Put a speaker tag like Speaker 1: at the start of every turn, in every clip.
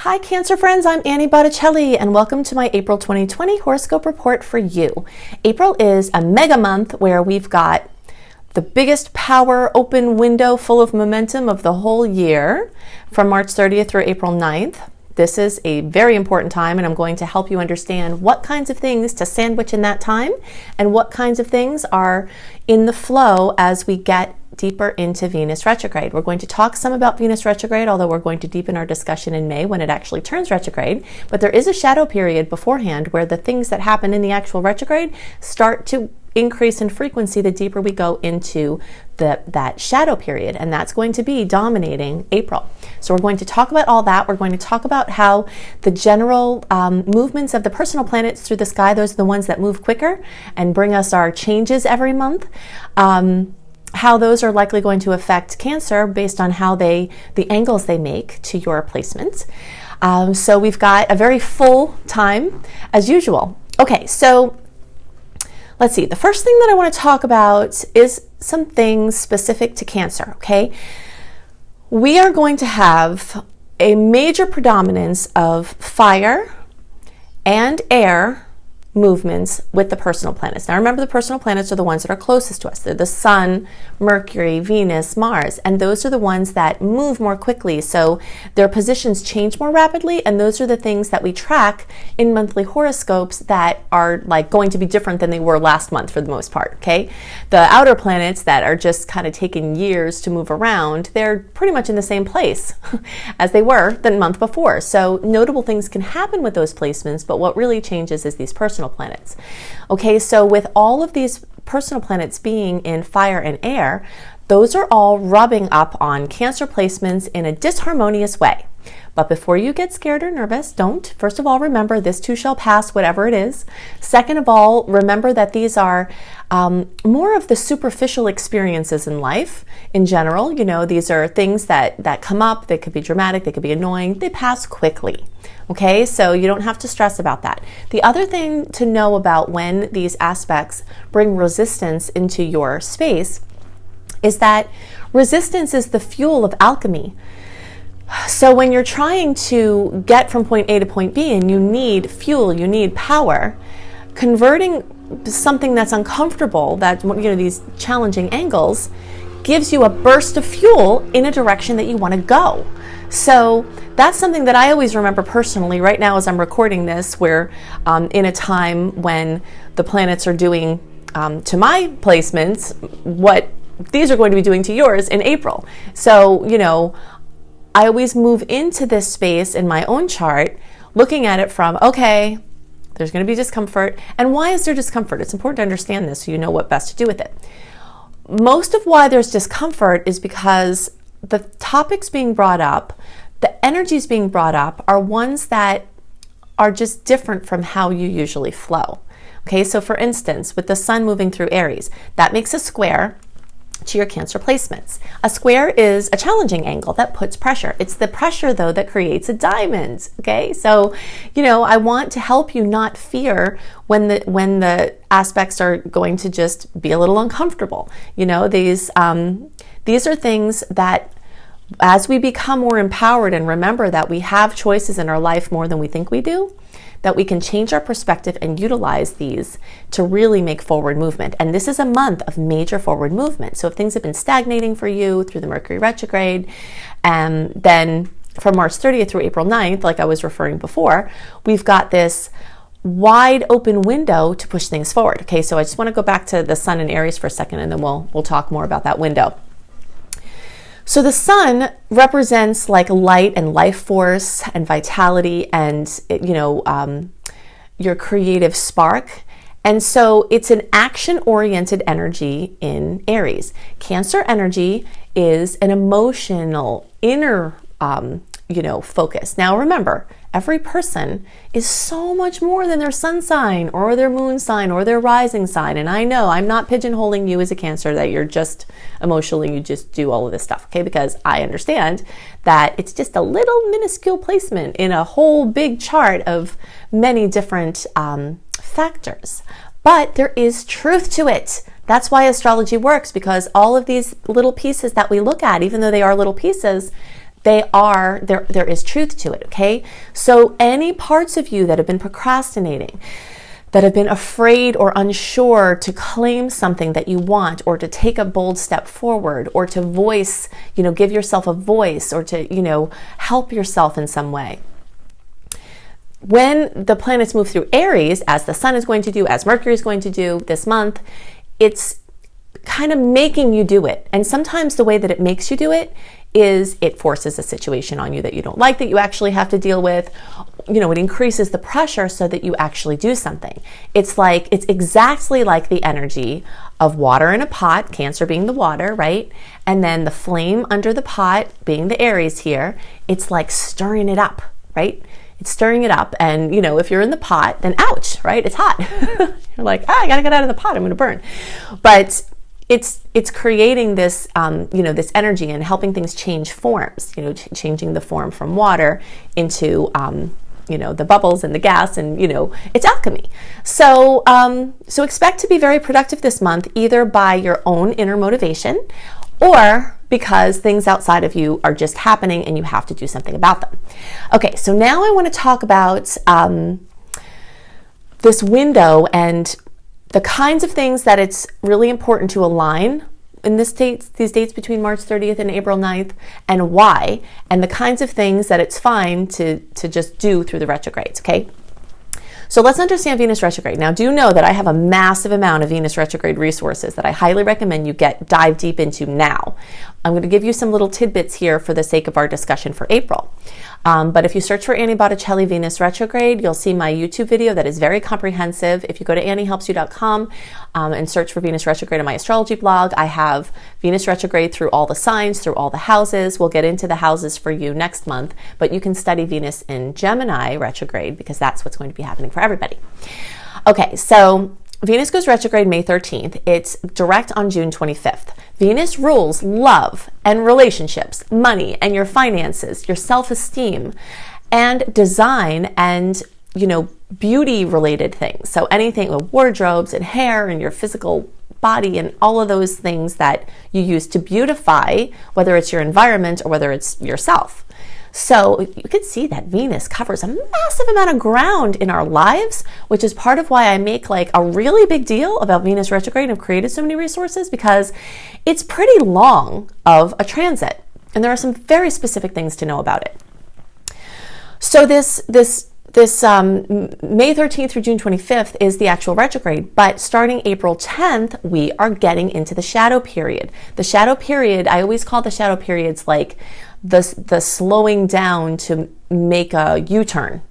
Speaker 1: Hi Cancer friends, I'm Annie Botticelli and welcome to my April 2020 horoscope report for you. April is a mega month where we've got the biggest power open window full of momentum of the whole year from March 30th through April 9th. This is a very important time and I'm going to help you understand what kinds of things to sandwich in that time and what kinds of things are in the flow as we get deeper into Venus retrograde. We're going to talk some about Venus retrograde, although we're going to deepen our discussion in May when it actually turns retrograde. But there is a shadow period beforehand where the things that happen in the actual retrograde start to increase in frequency the deeper we go into that shadow period, and that's going to be dominating April. So we're going to talk about all that. We're going to talk about how the general movements of the personal planets through the sky, those are the ones that move quicker and bring us our changes every month. How those are likely going to affect Cancer based on how the angles they make to your placements. So we've got a very full time as usual. Okay, so let's see. The first thing that I want to talk about is some things specific to Cancer, okay? We are going to have a major predominance of fire and air movements with the personal planets. Now remember, the personal planets are the ones that are closest to us. They're the Sun, Mercury, Venus, Mars, and those are the ones that move more quickly. So their positions change more rapidly, and those are the things that we track in monthly horoscopes that are like going to be different than they were last month for the most part, okay? The outer planets that are just kind of taking years to move around, they're pretty much in the same place as they were the month before. So notable things can happen with those placements, but what really changes is these personal planets. Okay, so with all of these personal planets being in fire and air, those are all rubbing up on Cancer placements in a disharmonious way. But before you get scared or nervous, don't. First of all, remember this too shall pass, whatever it is. Second of all, remember that these are more of the superficial experiences in life in general. You know, these are things that come up. They could be dramatic, they could be annoying. They pass quickly. Okay, so you don't have to stress about that. The other thing to know about when these aspects bring resistance into your space is that resistance is the fuel of alchemy. So when you're trying to get from point A to point B and you need fuel, you need power, converting something that's uncomfortable, that, you know, these challenging angles, gives you a burst of fuel in a direction that you want to go. So that's something that I always remember personally. Right now as I'm recording this, we're in a time when the planets are doing to my placements what these are going to be doing to yours in April. So, you know, I always move into this space in my own chart, looking at it from, okay, there's going to be discomfort. And why is there discomfort? It's important to understand this so you know what best to do with it. Most of why there's discomfort is because the topics being brought up, the energies being brought up are ones that are just different from how you usually flow. Okay, so for instance, with the Sun moving through Aries, that makes a square to your Cancer placements. A square is a challenging angle that puts pressure. It's the pressure though that creates a diamond. Okay, so you know, I want to help you not fear when the aspects are going to just be a little uncomfortable. You know, these are things that as we become more empowered and remember that we have choices in our life more than we think we do, that we can change our perspective and utilize these to really make forward movement. And this is a month of major forward movement. So if things have been stagnating for you through the Mercury retrograde, and then from March 30th through April 9th, like I was referring before, we've got this wide open window to push things forward. Okay, so I just want to go back to the Sun in Aries for a second, and then we'll talk more about that window. So the Sun represents like light and life force and vitality and, you know, your creative spark. And so it's an action-oriented energy in Aries. Cancer energy is an emotional, inner, focus. Now remember, every person is so much more than their sun sign or their moon sign or their rising sign. And I know I'm not pigeonholing you as a Cancer that you're just emotionally, you just do all of this stuff, okay? Because I understand that it's just a little minuscule placement in a whole big chart of many different factors. But there is truth to it. That's why astrology works, because all of these little pieces that we look at, even though they are little pieces, there is truth to it, okay? So any parts of you that have been procrastinating, that have been afraid or unsure to claim something that you want, or to take a bold step forward, or to voice, give yourself a voice, or to, help yourself in some way. When the planets move through Aries, as the Sun is going to do, as Mercury is going to do this month, it's kind of making you do it. And sometimes the way that it makes you do it is it forces a situation on you that you don't like, that you actually have to deal with. It increases the pressure so that you actually do something. It's exactly like the energy of water in a pot, Cancer being the water, right? And then the flame under the pot being the Aries here. It's like stirring it up, right? It's stirring it up. And, if you're in the pot, then ouch, right? It's hot. You're like, I gotta get out of the pot, I'm gonna burn. But it's creating this, this energy and helping things change forms, changing the form from water into, the bubbles and the gas, and, it's alchemy. So, so expect to be very productive this month, either by your own inner motivation or because things outside of you are just happening and you have to do something about them. Okay, so now I want to talk about this window and the kinds of things that it's really important to align in these dates between March 30th and April 9th, and why, and the kinds of things that it's fine to just do through the retrogrades, okay? So let's understand Venus retrograde. Now, do know that I have a massive amount of Venus retrograde resources that I highly recommend you dive deep into now. I'm going to give you some little tidbits here for the sake of our discussion for April. But if you search for Annie Botticelli Venus retrograde, you'll see my YouTube video that is very comprehensive. If you go to anniehelpsyou.com and search for Venus retrograde on my astrology blog, I have Venus retrograde through all the signs, through all the houses. We'll get into the houses for you next month, but you can study Venus in Gemini retrograde because that's what's going to be happening for everybody. Okay, so Venus goes retrograde May 13th. It's direct on June 25th. Venus rules love and relationships, money and your finances, your self-esteem, and design and, beauty related things. So anything with wardrobes and hair and your physical body and all of those things that you use to beautify, whether it's your environment or whether it's yourself. So you can see that Venus covers a massive amount of ground in our lives, which is part of why I make like a really big deal about Venus retrograde and have created so many resources, because it's pretty long of a transit. And there are some very specific things to know about it. So this May 13th through June 25th is the actual retrograde, but starting April 10th, we are getting into the shadow period. The shadow period, I always call the shadow periods like the slowing down to make a U-turn.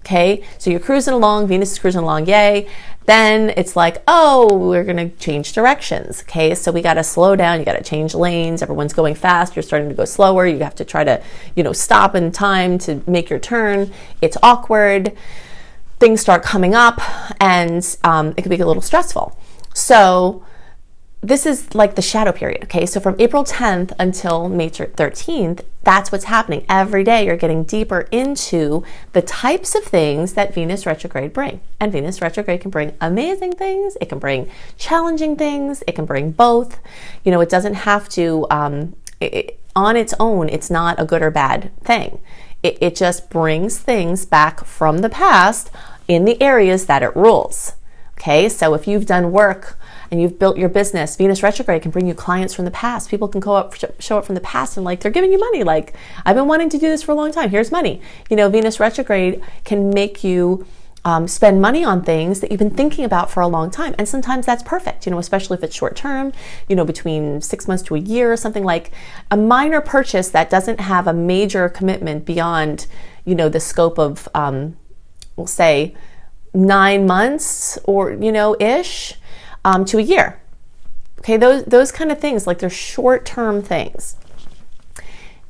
Speaker 1: Okay, so you're cruising along, Venus is cruising along, yay. Then it's like, oh, we're gonna change directions. Okay, so we gotta slow down, you gotta change lanes, everyone's going fast, you're starting to go slower, you have to try to, stop in time to make your turn. It's awkward, things start coming up, and it can be a little stressful. So this is like the shadow period, okay? So from April 10th until May 13th, that's what's happening. Every day you're getting deeper into the types of things that Venus retrograde bring. And Venus retrograde can bring amazing things, it can bring challenging things, it can bring both. It doesn't have to, on its own, it's not a good or bad thing. It just brings things back from the past in the areas that it rules, okay? So if you've done work and you've built your business, Venus retrograde can bring you clients from the past. People can show up from the past and they're giving you money. Like, I've been wanting to do this for a long time. Here's money. Venus retrograde can make you spend money on things that you've been thinking about for a long time. And sometimes that's perfect, especially if it's short term, between 6 months to a year or something, like a minor purchase that doesn't have a major commitment beyond, the scope of, we'll say 9 months or, ish. To a year. Okay, those kind of things, like they're short-term things.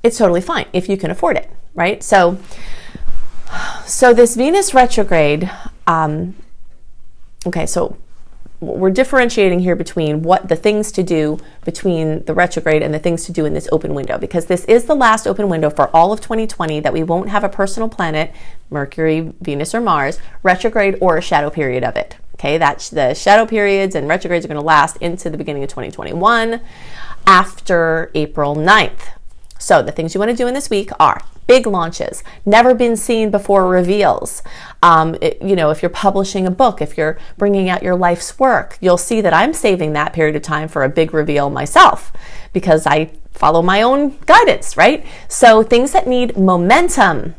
Speaker 1: It's totally fine if you can afford it, right? So this Venus retrograde, okay, so we're differentiating here between what the things to do between the retrograde and the things to do in this open window, because this is the last open window for all of 2020 that we won't have a personal planet, Mercury, Venus, or Mars, retrograde or a shadow period of it. Okay, that's the shadow periods and retrogrades are going to last into the beginning of 2021 after April 9th. So the things you want to do in this week are big launches, never been seen before reveals. If you're publishing a book, if you're bringing out your life's work, you'll see that I'm saving that period of time for a big reveal myself because I follow my own guidance, right? So things that need momentum,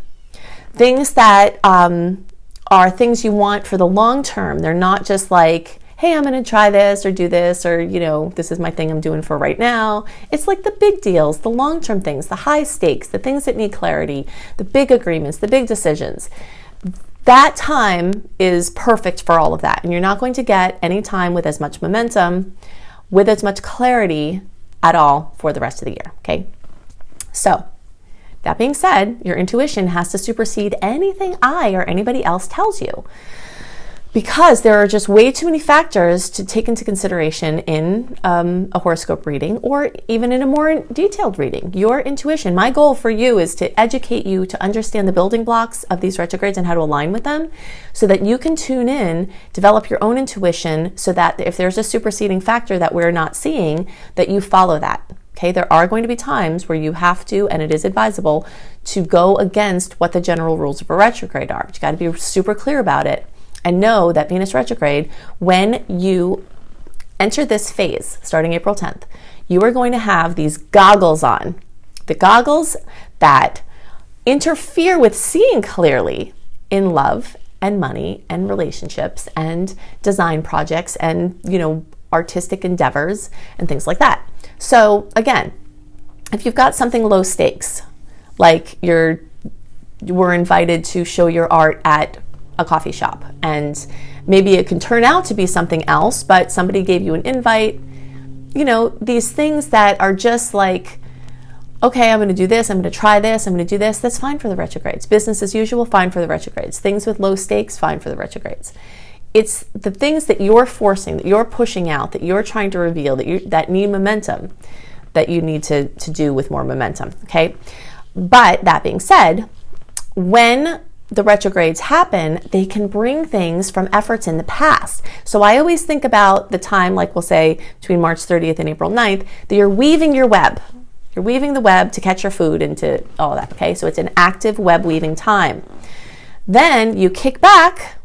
Speaker 1: things that are things you want for the long term. They're not just like, hey, I'm going to try this or do this, or, this is my thing I'm doing for right now. It's like the big deals, the long-term things, the high stakes, the things that need clarity, the big agreements, the big decisions. That time is perfect for all of that. And you're not going to get any time with as much momentum, with as much clarity at all for the rest of the year, okay? So, that being said, your intuition has to supersede anything I or anybody else tells you, because there are just way too many factors to take into consideration in a horoscope reading, or even in a more detailed reading. Your intuition, my goal for you is to educate you to understand the building blocks of these retrogrades and how to align with them, so that you can tune in, develop your own intuition, so that if there's a superseding factor that we're not seeing, that you follow that. Okay, there are going to be times where you have to, and it is advisable, to go against what the general rules of a retrograde are. You got to be super clear about it. And know that Venus retrograde, when you enter this phase, starting April 10th, you are going to have these goggles on. The goggles that interfere with seeing clearly in love and money and relationships and design projects and, artistic endeavors and things like that. So again, if you've got something low stakes, like you were invited to show your art at a coffee shop, and maybe it can turn out to be something else, but somebody gave you an invite, these things that are just like, okay, I'm going to do this, I'm going to try this, I'm going to do this, that's fine for the retrogrades. Business as usual, fine for the retrogrades. Things with low stakes, fine for the retrogrades. It's the things that you're forcing, that you're pushing out, that you're trying to reveal, that need momentum, that you need to do with more momentum, okay? But that being said, when the retrogrades happen, they can bring things from efforts in the past. So I always think about the time, like we'll say between March 30th and April 9th, that you're weaving your web. You're weaving the web to catch your food and to all that, okay? So it's an active web weaving time. Then you kick back,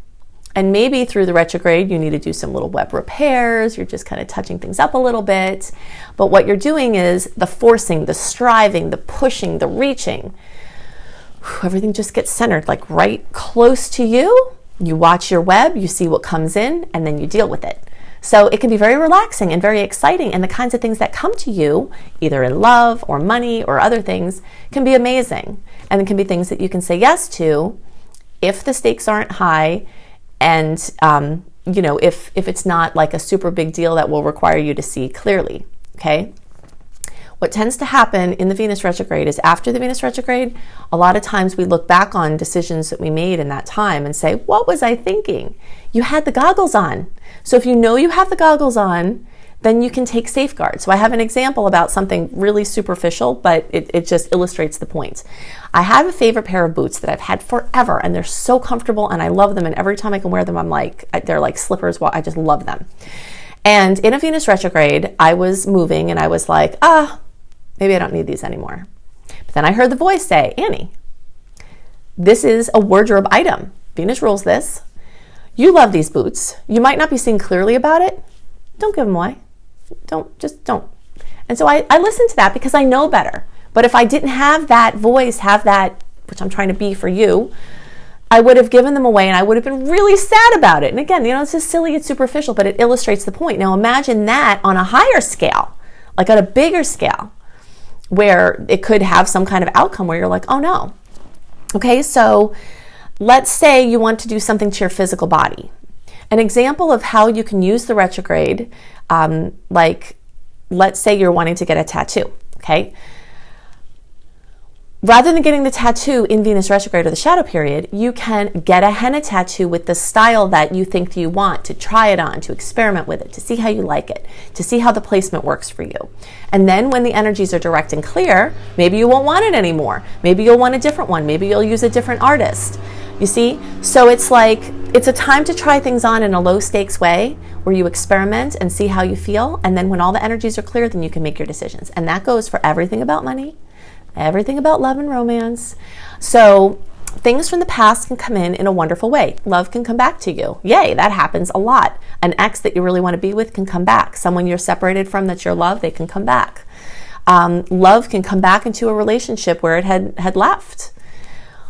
Speaker 1: and maybe through the retrograde, you need to do some little web repairs. You're just kind of touching things up a little bit. But what you're doing is the forcing, the striving, the pushing, the reaching. Everything just gets centered, like right close to you. You watch your web, you see what comes in, and then you deal with it. So it can be very relaxing and very exciting, and the kinds of things that come to you, either in love or money or other things, can be amazing. And it can be things that you can say yes to if the stakes aren't high, and if it's not like a super big deal that will require you to see clearly, okay? What tends to happen in the Venus retrograde is after the Venus retrograde, a lot of times we look back on decisions that we made in that time and say, what was I thinking? You had the goggles on. So if you know you have the goggles on, then you can take safeguards. So I have an example about something really superficial, but it just illustrates the point. I have a favorite pair of boots that I've had forever, and they're so comfortable and I love them. And every time I can wear them, they're like slippers. Well, I just love them. And in a Venus retrograde, I was moving and I was like, maybe I don't need these anymore. But then I heard the voice say, Annie, this is a wardrobe item. Venus rules this. You love these boots. You might not be seeing clearly about it. Don't give them away. Don't. And so I listened to that because I know better. But if I didn't have that voice, which I'm trying to be for you, I would have given them away and I would have been really sad about it. And again, it's just silly, it's superficial, but it illustrates the point. Now imagine that on a higher scale, like on a bigger scale, where it could have some kind of outcome where you're like, oh no. Okay, so let's say you want to do something to your physical body. An example of how you can use the retrograde, like let's say you're wanting to get a tattoo, okay? Rather than getting the tattoo in Venus retrograde or the shadow period, you can get a henna tattoo with the style that you think you want, to try it on, to experiment with it, to see how you like it, to see how the placement works for you. And then when the energies are direct and clear, maybe you won't want it anymore. Maybe you'll want a different one. Maybe you'll use a different artist. You see? So it's a time to try things on in a low stakes way where you experiment and see how you feel. And then when all the energies are clear, then you can make your decisions. And that goes for everything about money. everything about love and romance. So things from the past can come in a wonderful way. Love can come back to you. Yay, that happens a lot. An ex that you really want to be with can come back. Someone you're separated from that's your love, they can come back. Love can come back into a relationship where it had left.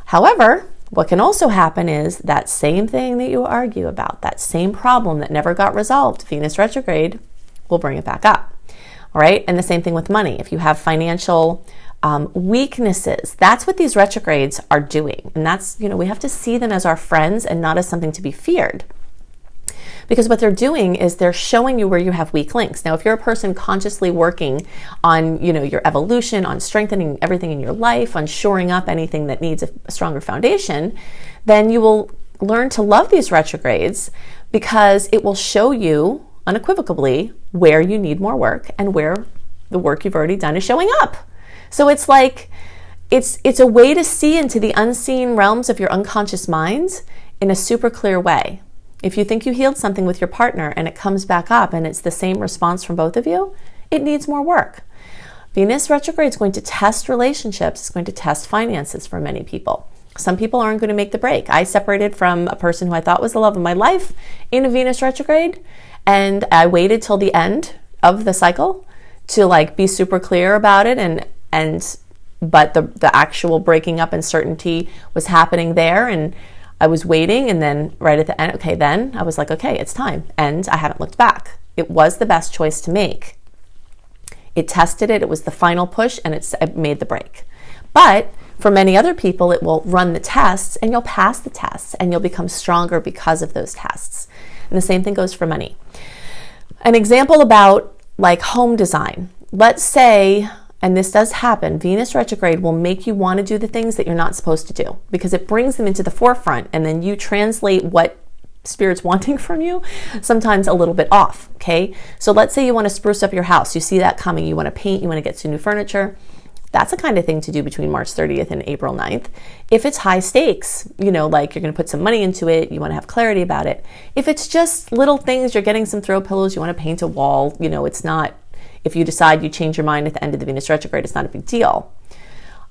Speaker 1: However, what can also happen is that same thing that you argue about, that same problem that never got resolved, Venus retrograde, will bring it back up. All right. And the same thing with money. If you have financial weaknesses, that's what these retrogrades are doing. And that's, we have to see them as our friends and not as something to be feared. Because what they're doing is they're showing you where you have weak links. Now, if you're a person consciously working on, your evolution, on strengthening everything in your life, on shoring up anything that needs a stronger foundation, then you will learn to love these retrogrades because it will show you unequivocally where you need more work and where the work you've already done is showing up. So it's like, it's a way to see into the unseen realms of your unconscious mind in a super clear way. If you think you healed something with your partner and it comes back up and it's the same response from both of you, it needs more work. Venus retrograde is going to test relationships. It's going to test finances for many people. Some people aren't going to make the break. I separated from a person who I thought was the love of my life in a Venus retrograde, and I waited till the end of the cycle to be super clear about it, but the actual breaking up and certainty was happening there, and I was waiting, and then right at the end, then I was like, okay, it's time. And I haven't looked back. It was the best choice to make. It tested it. It was the final push, and it made the break. But for many other people, it will run the tests, and you'll pass the tests, and you'll become stronger because of those tests. And the same thing goes for money. An example about home design. Let's say, and this does happen, Venus retrograde will make you want to do the things that you're not supposed to do because it brings them into the forefront, and then you translate what Spirit's wanting from you, sometimes a little bit off, okay? So let's say you want to spruce up your house. You see that coming. You want to paint. You want to get some new furniture. That's the kind of thing to do between March 30th and April 9th. If it's high stakes, you're going to put some money into it, you want to have clarity about it. If it's just little things, you're getting some throw pillows, you want to paint a wall, it's not, if you decide you change your mind at the end of the Venus retrograde, it's not a big deal.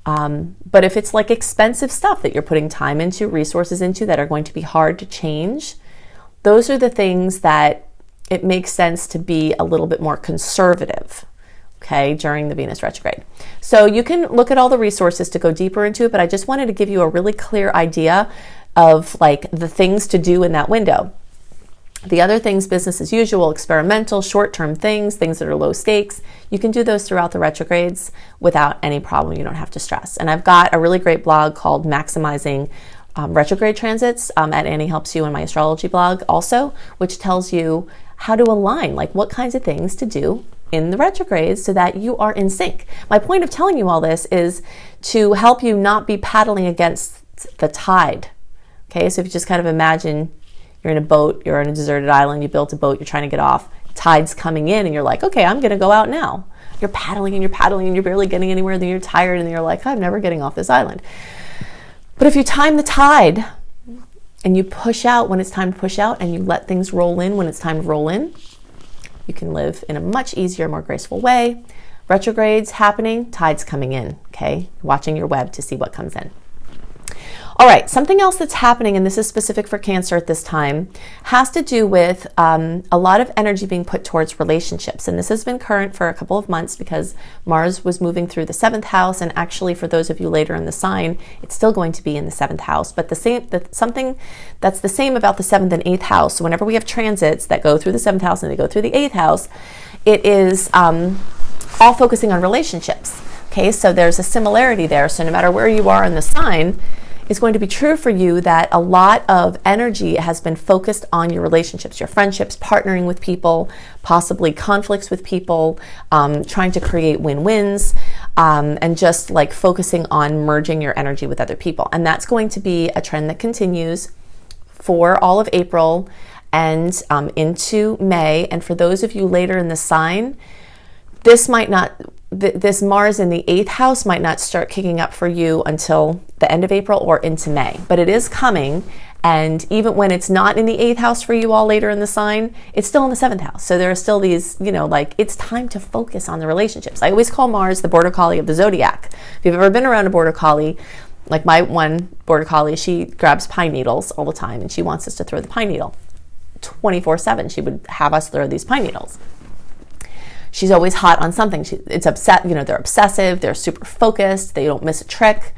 Speaker 1: But if it's expensive stuff that you're putting time into, resources into, that are going to be hard to change, those are the things that it makes sense to be a little bit more conservative, okay, during the Venus retrograde. So you can look at all the resources to go deeper into it, but I just wanted to give you a really clear idea of the things to do in that window. The other things, business as usual, experimental, short-term things that are low stakes, you can do those throughout the retrogrades without any problem. You don't have to stress. And I've got a really great blog called Maximizing Retrograde Transits at Annie Helps You in my astrology blog also, which tells you how to align, what kinds of things to do in the retrogrades so that you are in sync. My point of telling you all this is to help you not be paddling against the tide. Okay, so if you just kind of imagine you're in a boat, you're on a deserted island, you built a boat, you're trying to get off, tide's coming in, and you're like, okay, I'm going to go out now. You're paddling and you're barely getting anywhere, then you're tired, and you're like, I'm never getting off this island. But if you time the tide and you push out when it's time to push out, and you let things roll in when it's time to roll in, you can live in a much easier, more graceful way. Retrogrades happening, tides coming in, okay? Watching your web to see what comes in. All right, something else that's happening, and this is specific for Cancer at this time, has to do with a lot of energy being put towards relationships. And this has been current for a couple of months because Mars was moving through the 7th house. And actually, for those of you later in the sign, it's still going to be in the 7th house. But something that's the same about the 7th and 8th house. So whenever we have transits that go through the 7th house and they go through the 8th house, it is all focusing on relationships. Okay, so there's a similarity there. So no matter where you are in the sign, it's going to be true for you that a lot of energy has been focused on your relationships, your friendships, partnering with people, possibly conflicts with people, trying to create win-wins, and just focusing on merging your energy with other people. And that's going to be a trend that continues for all of April and into May. And for those of you later in the sign, this Mars in the 8th house might not start kicking up for you until the end of April or into May, but it is coming, And even when it's not in the 8th house for you all later in the sign, it's still in the 7th house. So there are still these, like it's time to focus on the relationships. I always call Mars the border collie of the zodiac. If you've ever been around a border collie, like my one border collie, she grabs pine needles all the time and she wants us to throw the pine needle. 24/7, she would have us throw these pine needles. She's always hot on something. It's upset, they're obsessive, they're super focused, they don't miss a trick.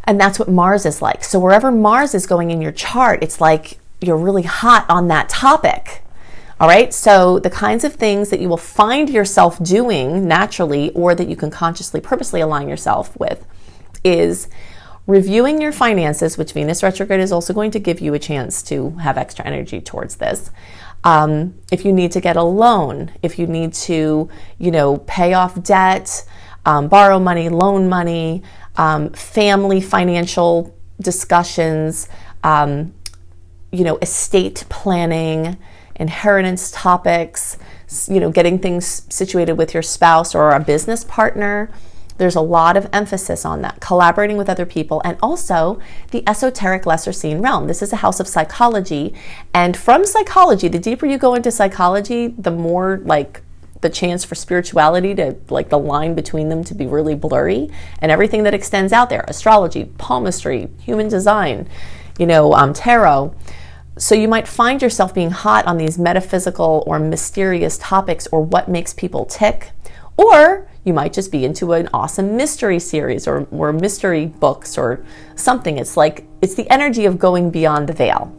Speaker 1: And that's what Mars is like. So wherever Mars is going in your chart, it's like you're really hot on that topic. All right. So the kinds of things that you will find yourself doing naturally, or that you can consciously, purposely align yourself with, is reviewing your finances, which Venus retrograde is also going to give you a chance to have extra energy towards this. If you need to get a loan, if you need to, pay off debt, borrow money, loan money, family financial discussions, estate planning, inheritance topics, getting things situated with your spouse or a business partner. There's a lot of emphasis on that, collaborating with other people, and also the esoteric lesser seen realm. This is a house of psychology, and from psychology, the deeper you go into psychology, the more the chance for spirituality to, the line between them to be really blurry, and everything that extends out there, astrology, palmistry, human design, tarot. So you might find yourself being hot on these metaphysical or mysterious topics, or what makes people tick, or you might just be into an awesome mystery series or mystery books or something. It's the energy of going beyond the veil.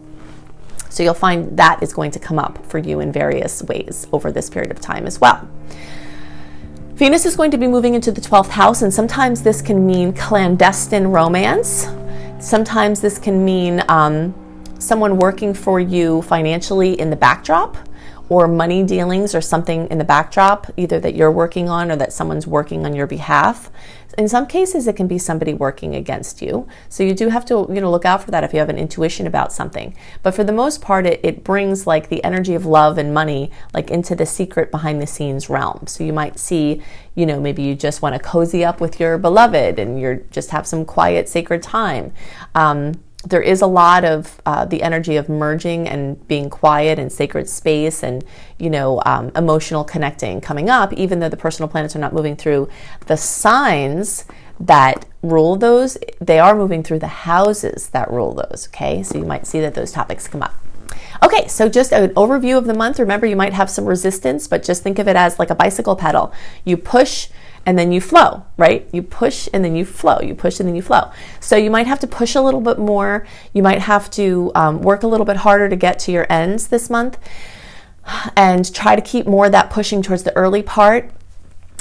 Speaker 1: So you'll find that is going to come up for you in various ways over this period of time as well. Venus is going to be moving into the 12th house, and sometimes this can mean clandestine romance. Sometimes this can mean someone working for you financially in the backdrop, or money dealings or something in the backdrop, either that you're working on or that someone's working on your behalf. In some cases, it can be somebody working against you. So you do have to, look out for that if you have an intuition about something. But for the most part, it brings the energy of love and money into the secret behind the scenes realm. So you might see, maybe you just want to cozy up with your beloved and you're just have some quiet, sacred time. There is a lot of the energy of merging and being quiet and sacred space and, emotional connecting coming up, even though the personal planets are not moving through the signs that rule those. They are moving through the houses that rule those, okay? So you might see that those topics come up. Okay, so just an overview of the month. Remember, you might have some resistance, but just think of it as like a bicycle pedal. You push and then you flow, right? You push and then you flow. You push and then you flow. So you might have to push a little bit more. You might have to work a little bit harder to get to your ends this month, and try to keep more of that pushing towards the early part.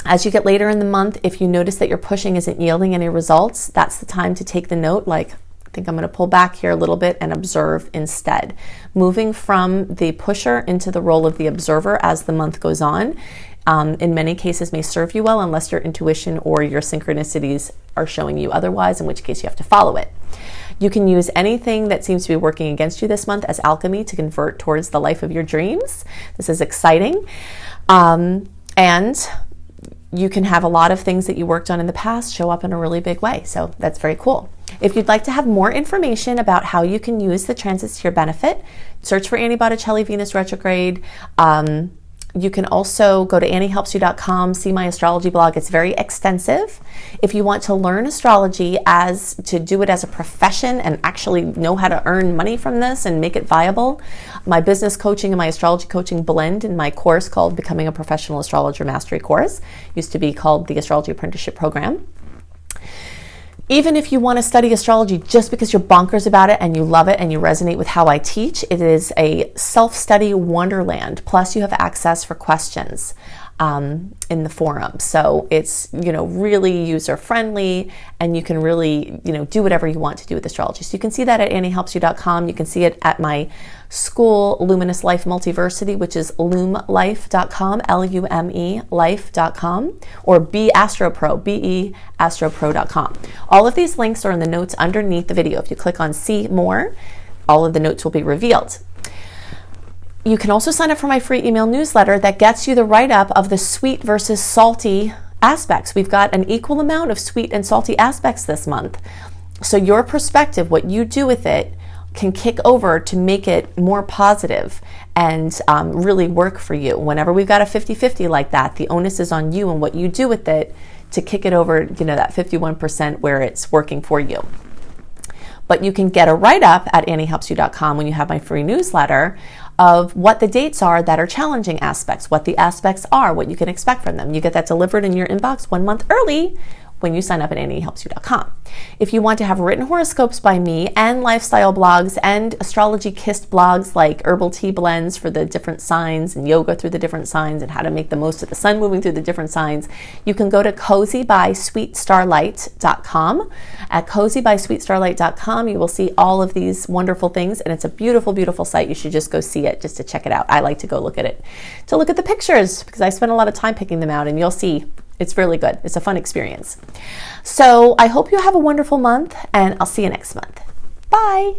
Speaker 1: As you get later in the month, if you notice that your pushing isn't yielding any results, that's the time to take the note, I think I'm going to pull back here a little bit and observe instead. Moving from the pusher into the role of the observer as the month goes on, in many cases may serve you well, unless your intuition or your synchronicities are showing you otherwise, in which case you have to follow it. You can use anything that seems to be working against you this month as alchemy to convert towards the life of your dreams. This is exciting. And you can have a lot of things that you worked on in the past show up in a really big way. So that's very cool. If you'd like to have more information about how you can use the transits to your benefit, search for Annie Botticelli Venus retrograde. You can also go to anniehelpsyou.com, see my astrology blog. It's very extensive. If you want to learn astrology to do it as a profession and actually know how to earn money from this and make it viable, my business coaching and my astrology coaching blend in my course called Becoming a Professional Astrologer Mastery Course, used to be called the Astrology Apprenticeship Program. Even if you want to study astrology just because you're bonkers about it and you love it and you resonate with how I teach, it is a self-study wonderland. Plus you have access for questions in the forum. So it's, really user-friendly, and you can really, do whatever you want to do with astrology. So you can see that at anniehelpsyou.com. You can see it at my school, Luminous Life Multiversity, which is lumelife.com, L-U-M-E, life.com, or BeAstroPro, BeAstroPro.com. All of these links are in the notes underneath the video. If you click on See More, all of the notes will be revealed. You can also sign up for my free email newsletter that gets you the write-up of the sweet versus salty aspects. We've got an equal amount of sweet and salty aspects this month. So your perspective, what you do with it, can kick over to make it more positive and really work for you. Whenever we've got a 50-50 like that, the onus is on you and what you do with it to kick it over, that 51% where it's working for you. But you can get a write-up at AnnieHelpsYou.com when you have my free newsletter of what the dates are that are challenging aspects, what the aspects are, what you can expect from them. You get that delivered in your inbox 1 month early when you sign up at AnnieHelpsYou.com. If you want to have written horoscopes by me and lifestyle blogs and astrology kissed blogs like herbal tea blends for the different signs and yoga through the different signs and how to make the most of the sun moving through the different signs, you can go to cozybysweetstarlight.com. At cozybysweetstarlight.com, you will see all of these wonderful things, and it's a beautiful, beautiful site. You should just go see it just to check it out. I like to go look at it, to look at the pictures, because I spend a lot of time picking them out, and you'll see it's really good. It's a fun experience. So I hope you have a wonderful month, and I'll see you next month. Bye.